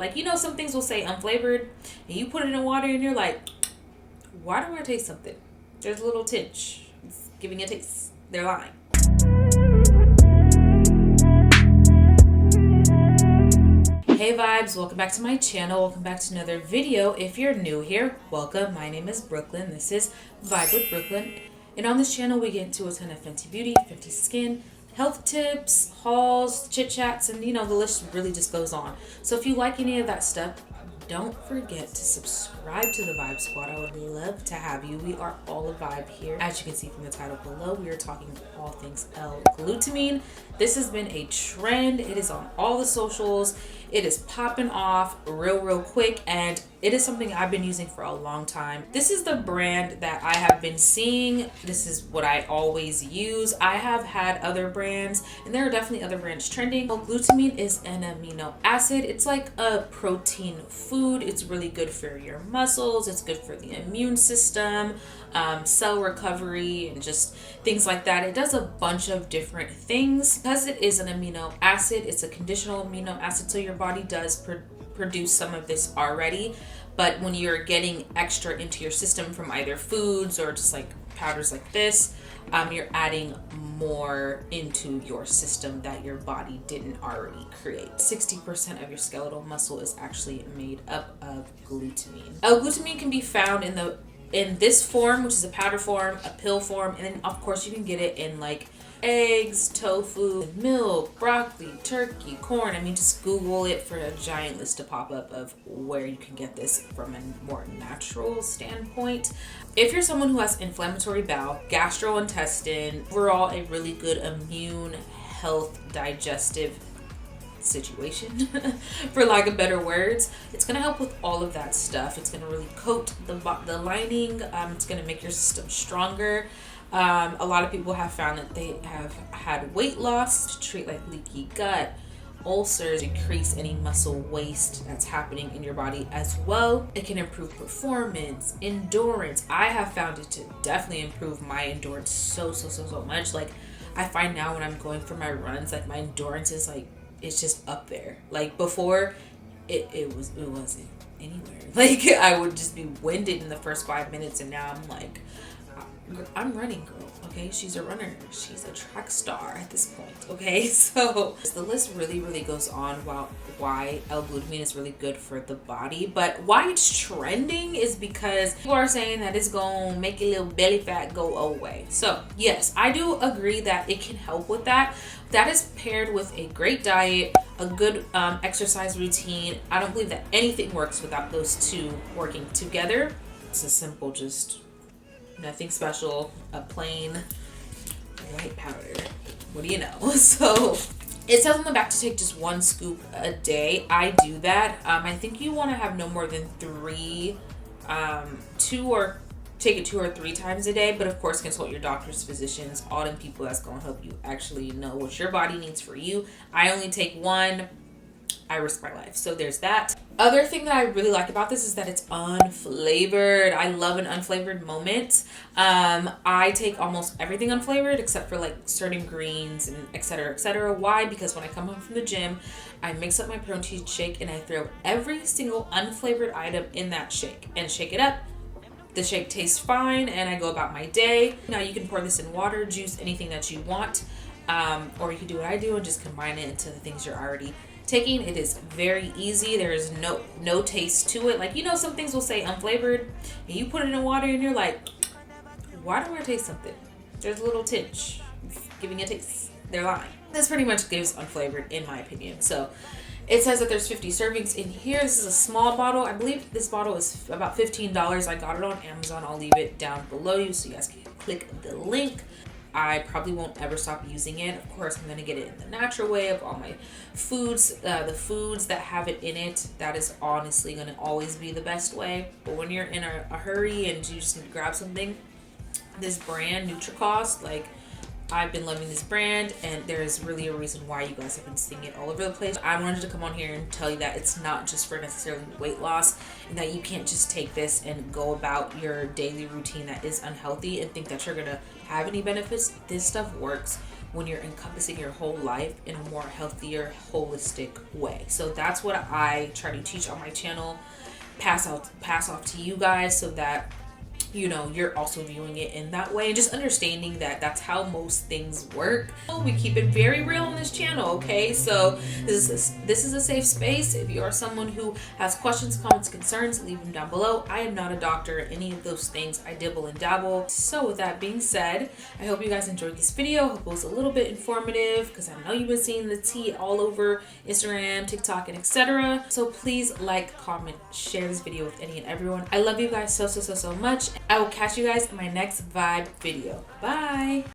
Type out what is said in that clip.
Like, you know, some things will say unflavored, and you put it in water and you're like, why do I taste something? There's a little tinge. It's giving a taste. They're lying. Hey vibes, welcome back to my channel. Welcome back to another video. If you're new here, welcome. My name is Brooklyn. This is Vibe with Brooklyn. And on this channel, we get into a ton of Fenty beauty, Fenty skin, health tips, hauls, chit chats, and you know, the list really just goes on. So if you like any of that stuff, don't forget to subscribe to the Vibe Squad. I would love to have you. We are all a vibe here. As you can see from the title below, we are talking all things L-Glutamine. This has been a trend. It is on all the socials. It is popping off real quick, and it is something I've been using for a long time. This is the brand that I have been seeing. This is what I always use. I have had other brands, and there are definitely other brands trending. L-Glutamine is an amino acid. It's like a protein food. It's really good for your muscles. It's good for the immune system, cell recovery, and just things like that. It does a bunch of different things. Because it is an amino acid, it's a conditional amino acid, so your body does produce some of this already. But when you're getting extra into your system from either foods or just like powders like this, you're adding more into your system that your body didn't already create. 60% of your skeletal muscle is actually made up of glutamine. L-glutamine can be found in this form, which is a powder form, a pill form, and then of course you can get it in like eggs, tofu, milk, broccoli, turkey, corn. I mean, just Google it for a giant list to pop up of where you can get this from a more natural standpoint. If you're someone who has inflammatory bowel, gastrointestinal, overall a really good immune, health, digestive situation for lack of better words, it's going to help with all of that stuff. It's going to really coat the lining. It's going to make your system stronger. A lot of people have found that they have had weight loss to treat like leaky gut, ulcers, decrease any muscle waste that's happening in your body as well. It can improve performance, endurance. I have found it to definitely improve my endurance so much. Like, I find now when I'm going for my runs, like my endurance is like, it's just up there. Like before, it wasn't anywhere. Like I would just be winded in the first 5 minutes, and now I'm like, I'm running, girl. Okay, she's a runner. She's a track star at this point. Okay, so the list really goes on about why L-glutamine is really good for the body, but why it's trending is because people are saying that it's gonna make your little belly fat go away. So yes, I do agree that it can help with that. That is paired with a great diet, a good exercise routine. I don't believe that anything works without those two working together. It's a simple, just nothing special, a plain white powder. What do you know? So it says on the back to take just 1 scoop a day. I do that. I think you want to have no more than 3, take it 2 or 3 times a day, but of course consult your doctors, physicians, all them people that's going to help you actually know what your body needs for you. I only take 1. I risk my life. So there's that. Other thing that I really like about this is that it's unflavored. I love an unflavored moment. I take almost everything unflavored except for like certain greens and etc. Why? Because when I come home from the gym, I mix up my protein shake and I throw every single unflavored item in that shake and shake it up. The shake tastes fine and I go about my day. Now you can pour this in water, juice, anything that you want. Or you can do what I do and just combine it into the things you're already taking. It is very easy. There is no taste to it. Like, you know, some things will say unflavored, and you put it in water and you're like, why do I taste something? There's a little tinge. It's giving a taste. They're lying. This pretty much gives unflavored in my opinion. So it says that there's 50 servings in here. This is a small bottle. I believe this bottle is about $15. I got it on Amazon. I'll leave it down below you so you guys can click the link. I probably won't ever stop using it. Of course, I'm going to get it in the natural way of all my foods. The foods that have it in it, that is honestly going to always be the best way. But when you're in a hurry and you just need to grab something, this brand, Nutricost, like, I've been loving this brand, and there's really a reason why you guys have been seeing it all over the place. I wanted to come on here and tell you that it's not just for necessarily weight loss, and that you can't just take this and go about your daily routine that is unhealthy and think that you're gonna have any benefits. This stuff works when you're encompassing your whole life in a more healthier, holistic way. So that's what I try to teach on my channel, pass off to you guys, so that you're also viewing it in that way, and just understanding that that's how most things work. We keep it very real on this channel, okay? So this is a safe space. If you are someone who has questions, comments, concerns, leave them down below. I am not a doctor, any of those things. I dibble and dabble. So with that being said, I hope you guys enjoyed this video. I hope it was a little bit informative, because I know you've been seeing the tea all over Instagram, TikTok, and etc. So please like, comment, share this video with any and everyone. I love you guys so much. I will catch you guys in my next vibe video. Bye.